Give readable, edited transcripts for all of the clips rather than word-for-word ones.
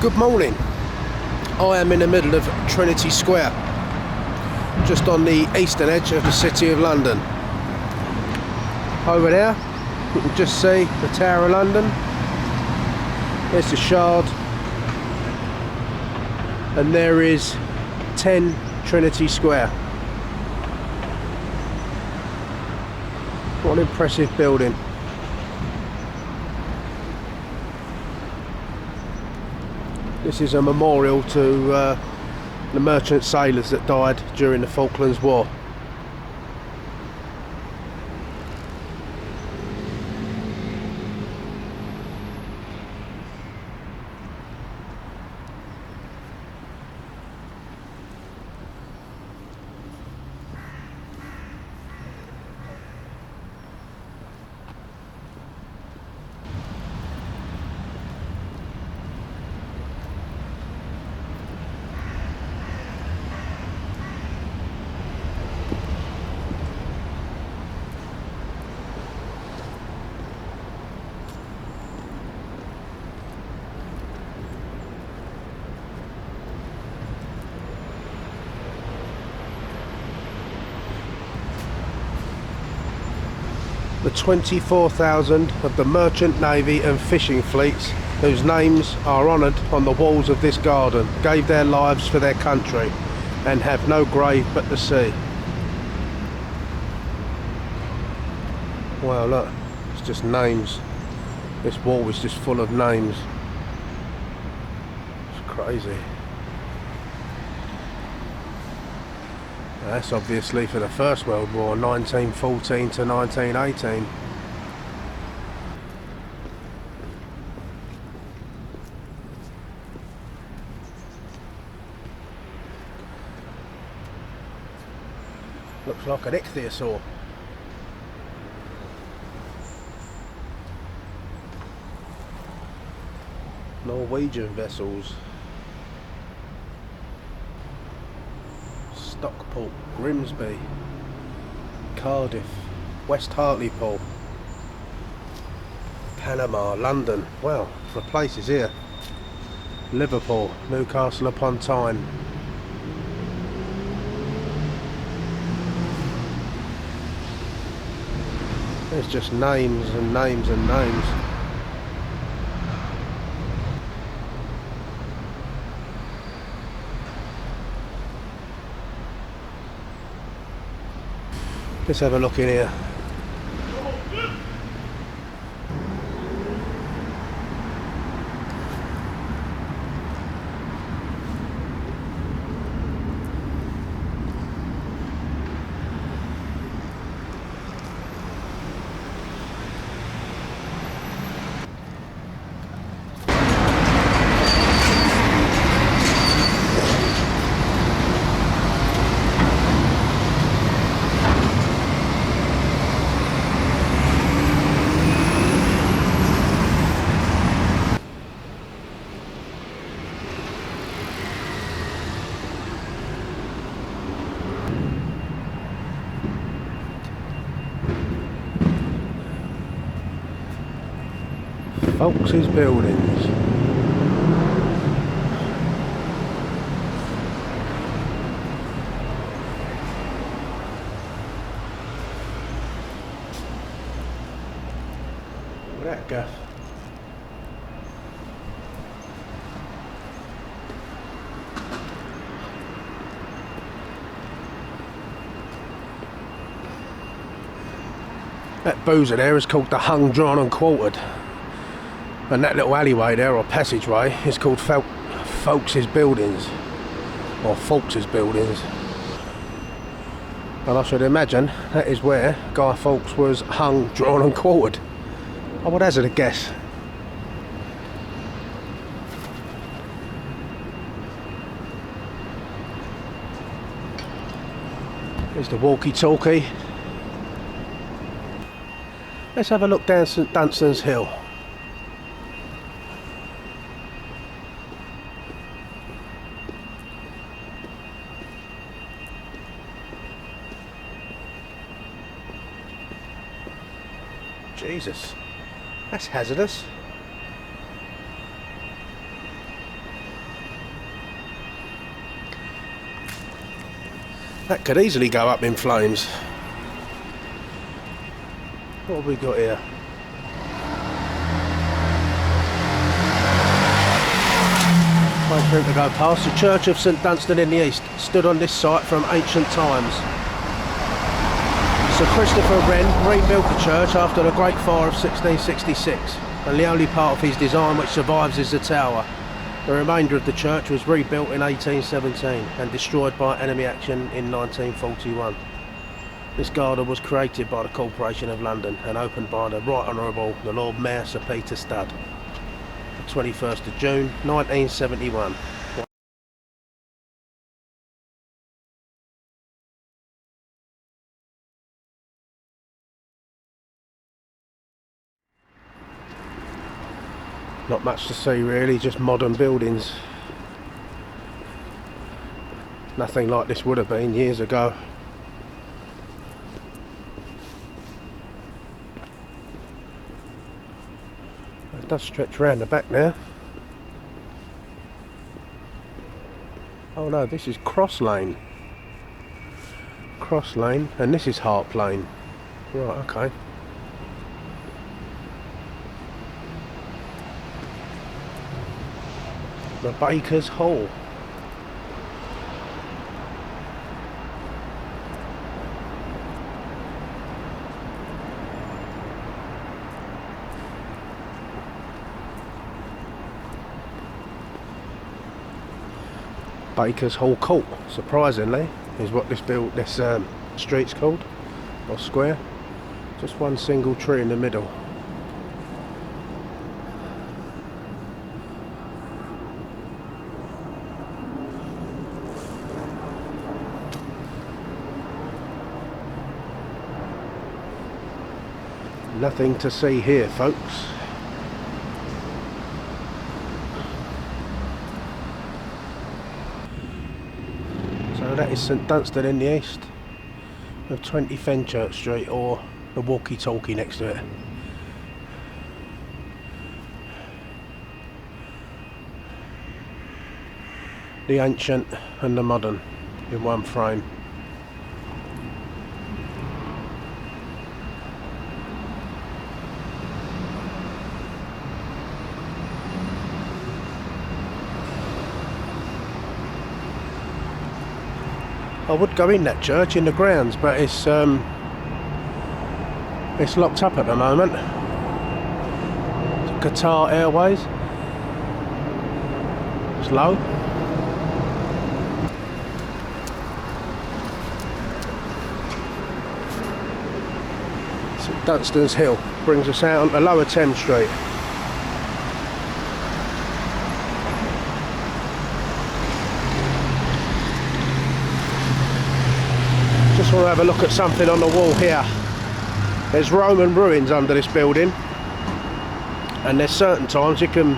Good morning. I am in the middle of Trinity Square, just on the eastern edge of the City of London. Over there you can just see the Tower of London. There's the Shard, and there is 10 Trinity Square. What an impressive building. This is a memorial to the merchant sailors that died during the Falklands War. The 24,000 of the merchant navy and fishing fleets whose names are honoured on the walls of this garden gave their lives for their country and have no grave but the sea. Wow, look, it's just names. This wall is just full of names. It's crazy. That's obviously for the First World War, 1914 to 1918. Looks like an ichthyosaur. Norwegian vessels. Stockport, Grimsby, Cardiff, West Hartlepool, Panama, London. Well, the places here. Liverpool, Newcastle upon Tyne. There's just names and names and names. Let's have a look in here. Folks' buildings. Look at that gaff. That boozer there is called the Hung, Drawn and Quartered. And that little alleyway there, or passageway, is called Folks' Buildings, or Fawkes' Buildings. And I should imagine that is where Guy Fawkes was hung, drawn and quartered. I would hazard a guess. Here's the walkie-talkie. Let's have a look down St Dunstan's Hill. Jesus, that's hazardous. That could easily go up in flames. What have we got here? Wait for him to go past. The Church of St Dunstan in the East stood on this site from ancient times. Sir Christopher Wren rebuilt the church after the Great Fire of 1666, and the only part of his design which survives is the tower. The remainder of the church was rebuilt in 1817 and destroyed by enemy action in 1941. This garden was created by the Corporation of London and opened by the Right Honourable the Lord Mayor Sir Peter Studd, the 21st of June 1971. Not much to see really, just modern buildings. Nothing like this would have been years ago. It does stretch round the back now. Oh no, this is Cross Lane. Cross Lane, and this is Hart Lane. Right, okay. The Baker's Hall. Baker's Hall Court, surprisingly, is what this street's called, or square. Just one single tree in the middle. Nothing to see here, folks. So that is St Dunstan in the east of 20 Fenchurch Street, or the walkie-talkie next to it. The ancient and the modern in one frame. I would go in that church in the grounds, but it's locked up at the moment. It's Qatar Airways. It's low. St Dunstan's Hill brings us out onto Lower Thames Street. Just want to have a look at something on the wall here. There's Roman ruins under this building, and there's certain times you can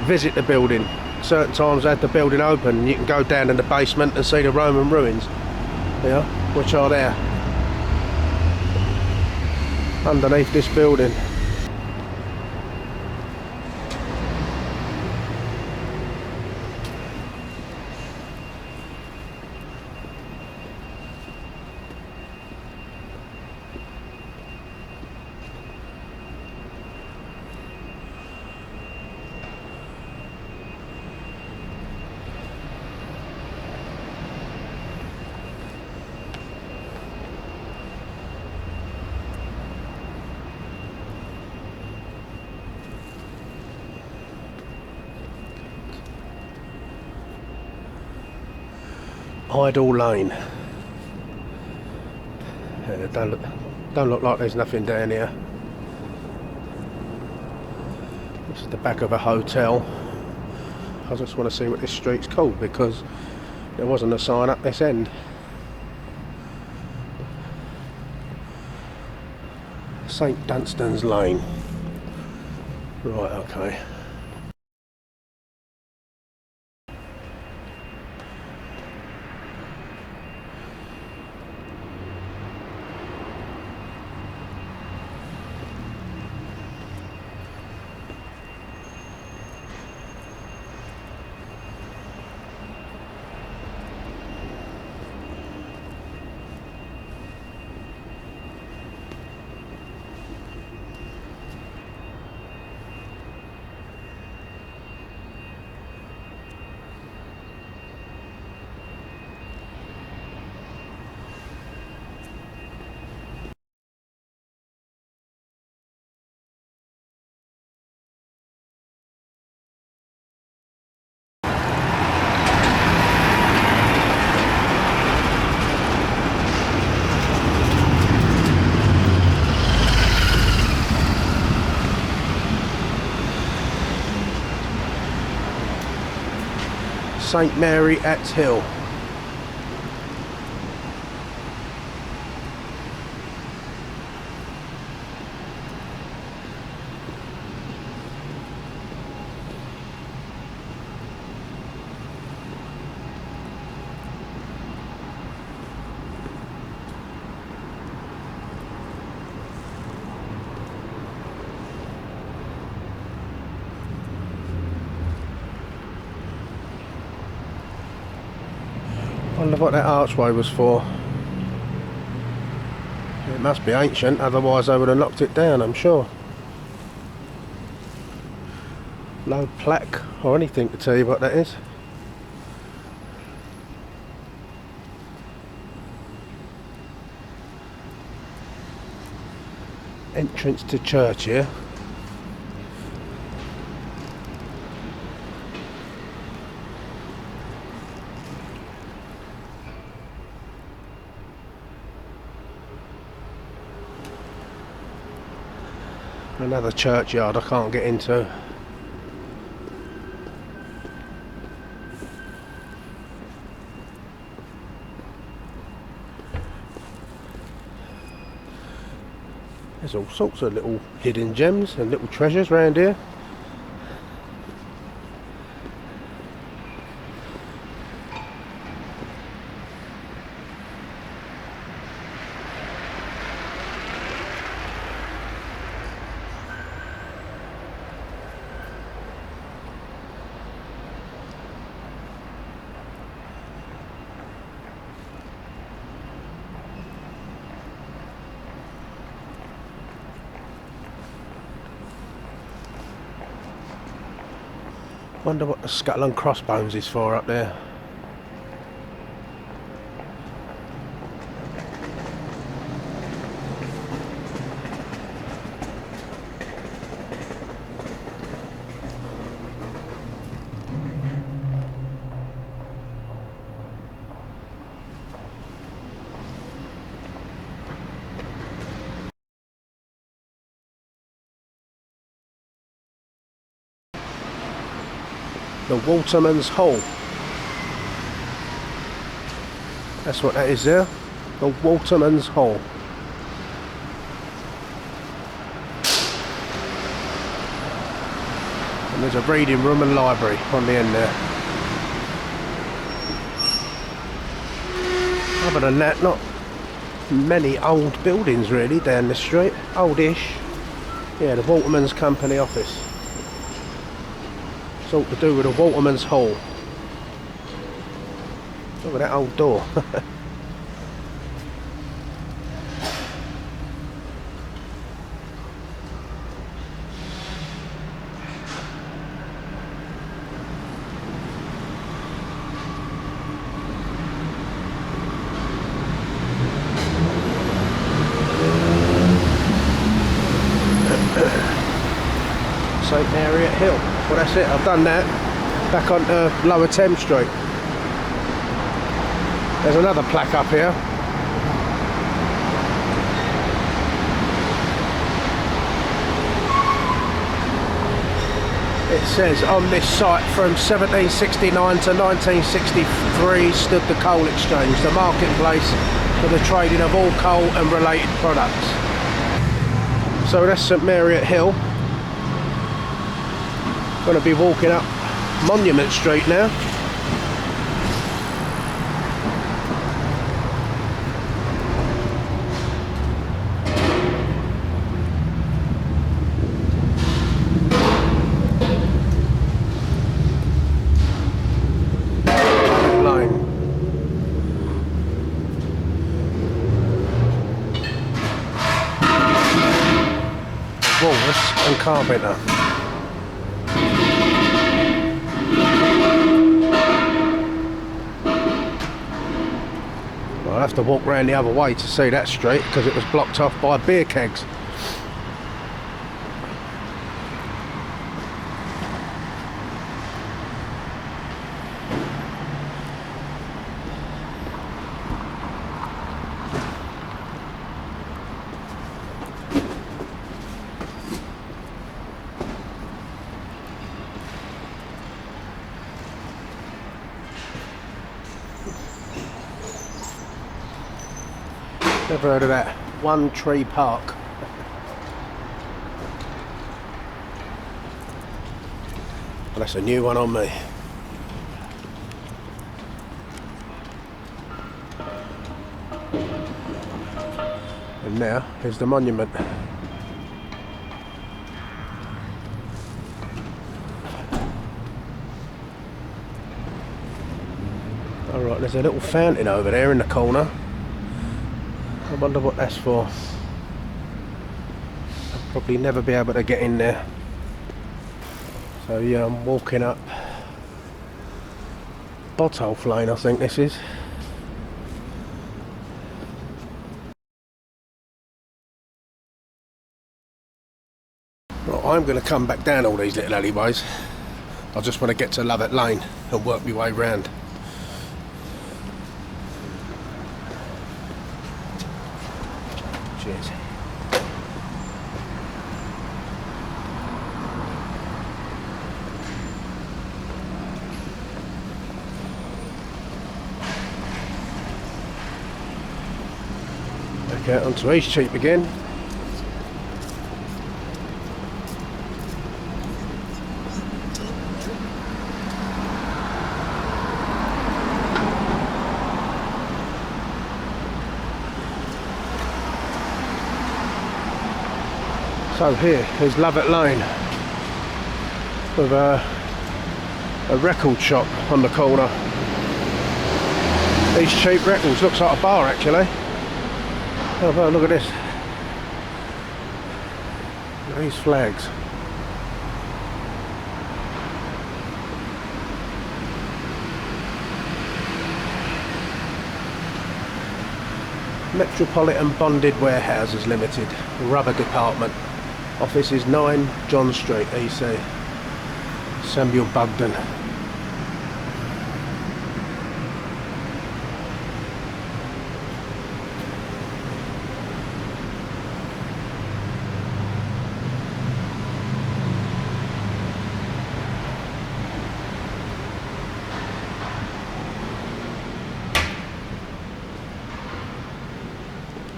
visit the building. Certain times they had the building open and you can go down in the basement and see the Roman ruins, yeah, which are there underneath this building. Idle Lane. Yeah, don't look like there's nothing down here. This is the back of a hotel. I just want to see what this street's called because there wasn't a sign up this end. St Dunstan's Lane. Right, okay. St Mary at Hill. Wonder what that archway was for. It must be ancient, otherwise they would have knocked it down, I'm sure. No plaque or anything to tell you what that is. Entrance to church here. Another churchyard I can't get into. There's all sorts of little hidden gems and little treasures around here. Wonder what the skull and crossbones is for up there. The Waterman's Hole. That's what that is there. The Waterman's Hole. And there's a reading room and library on the end there. Other than that, not many old buildings really down the street. Oldish. Yeah, the Waterman's Company office. It's all to do with the Waterman's Hall. Look at that old door. St Mary at Hill. Well, that's it, I've done that. Back on Lower Thames Street. There's another plaque up here. It says, on this site from 1769 to 1963 stood the coal exchange, the marketplace for the trading of all coal and related products. So that's St Mary at Hill. Going to be walking up Monument Street now. Walrus and Carpenter. I'll have to walk round the other way to see that street because it was blocked off by beer kegs. Never heard of that. One Tree Park. Well, that's a new one on me. And now, here's the monument. Alright, there's a little fountain over there in the corner. I wonder what that's for. I'll probably never be able to get in there. So yeah, I'm walking up Botolph Lane, I think this is. Right, I'm going to come back down all these little alleyways. I just want to get to Lovett Lane and work my way round. Cheers. Okay, onto Eastcheap again. So here is Lovett Lane with a record shop on the corner. Eastcheap Records, looks like a bar actually. Oh well, look at this. Look at these flags. Metropolitan Bonded Warehouses Limited, Rubber Department. Office is 9 John Street, EC. Samuel Bugden.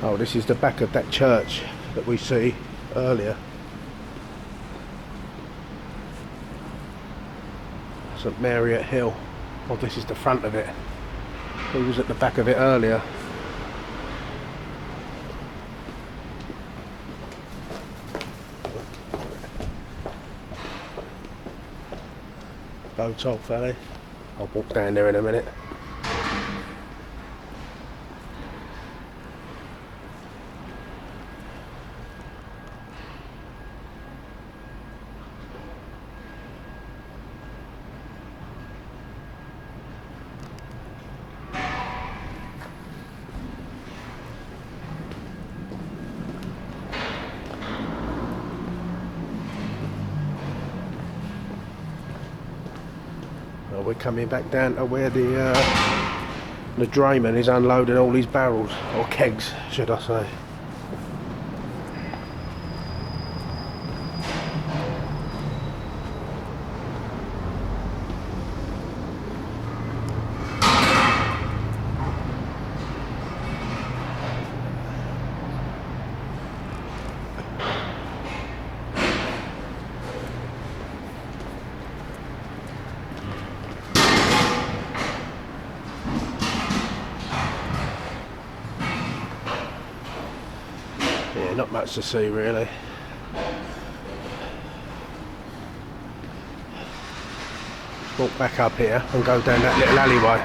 Oh, this is the back of that church that we see earlier. St Mary at Hill. Oh, this is the front of it. Who was at the back of it earlier? Botolph Valley. I'll walk down there in a minute. We're coming back down to where the drayman is unloading all these barrels, or kegs should I say. Yeah, not much to see really. Walk back up here and go down that little alleyway.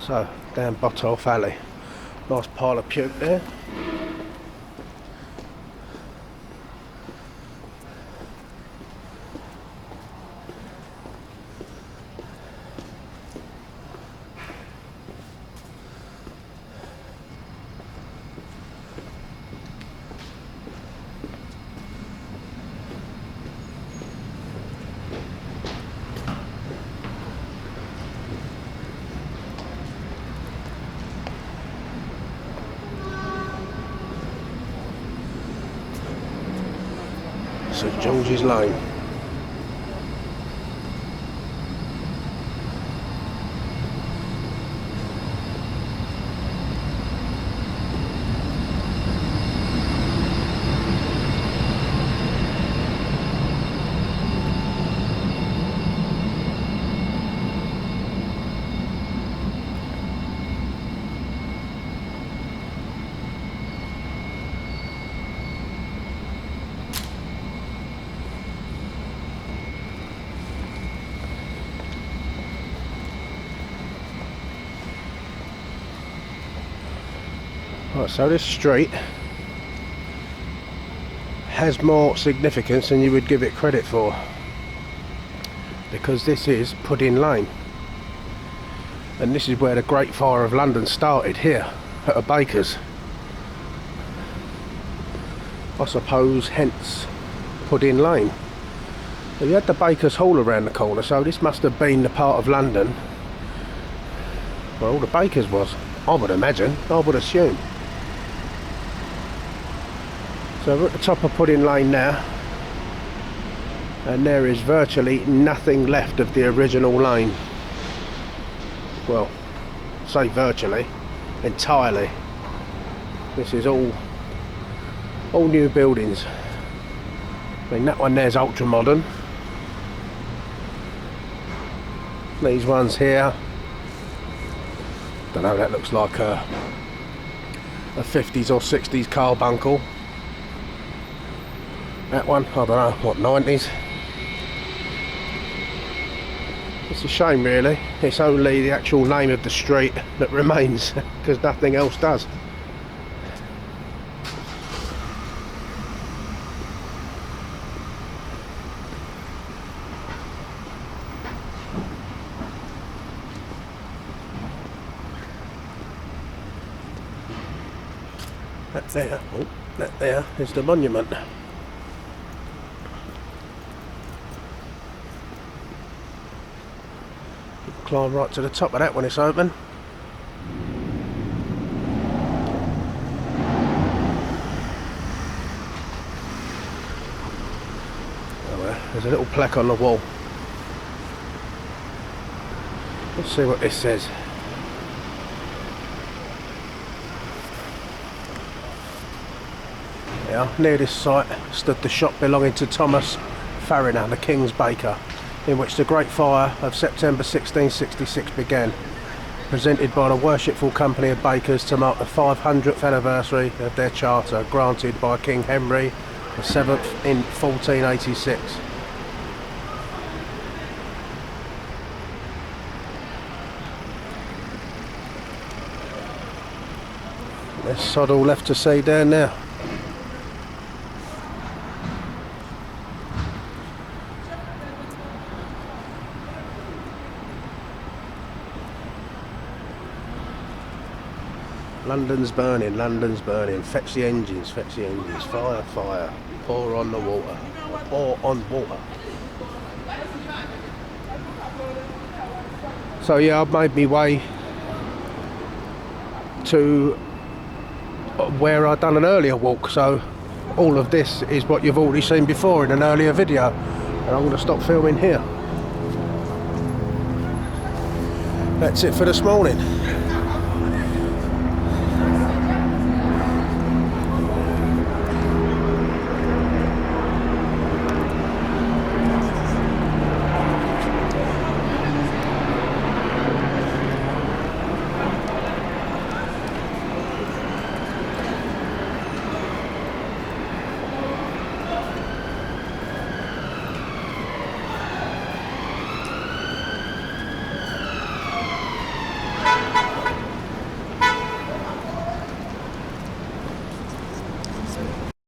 So, down Botolph Alley. Nice pile of puke there. St George's Lane. Right, so this street has more significance than you would give it credit for, because this is Pudding Lane, and this is where the Great Fire of London started, here at a baker's. I suppose hence Pudding Lane. But you had the Baker's Hall around the corner, so this must have been the part of London where all the bakers was, I would imagine, I would assume. So we're at the top of Pudding Lane now, and there is virtually nothing left of the original lane. Well, say virtually, entirely. This is all new buildings. I mean, that one there's ultra modern. These ones here, don't know, that looks like a 50s or 60s carbuncle. That one, I don't know, what, 90s? It's a shame really, it's only the actual name of the street that remains, because nothing else does. That there, oh, that there is the monument. Climb right to the top of that when it's open. Oh, there's a little plaque on the wall. Let's see what this says. Yeah, near this site stood the shop belonging to Thomas Fariner, the King's baker, in which the Great Fire of September 1666 began, presented by the Worshipful Company of Bakers to mark the 500th anniversary of their charter granted by King Henry VII in 1486. There's sod all left to see down there. London's burning, fetch the engines, fire, fire, pour on the water, pour on water. So yeah, I've made my way to where I've done an earlier walk, so all of this is what you've already seen before in an earlier video, and I'm going to stop filming here. That's it for this morning.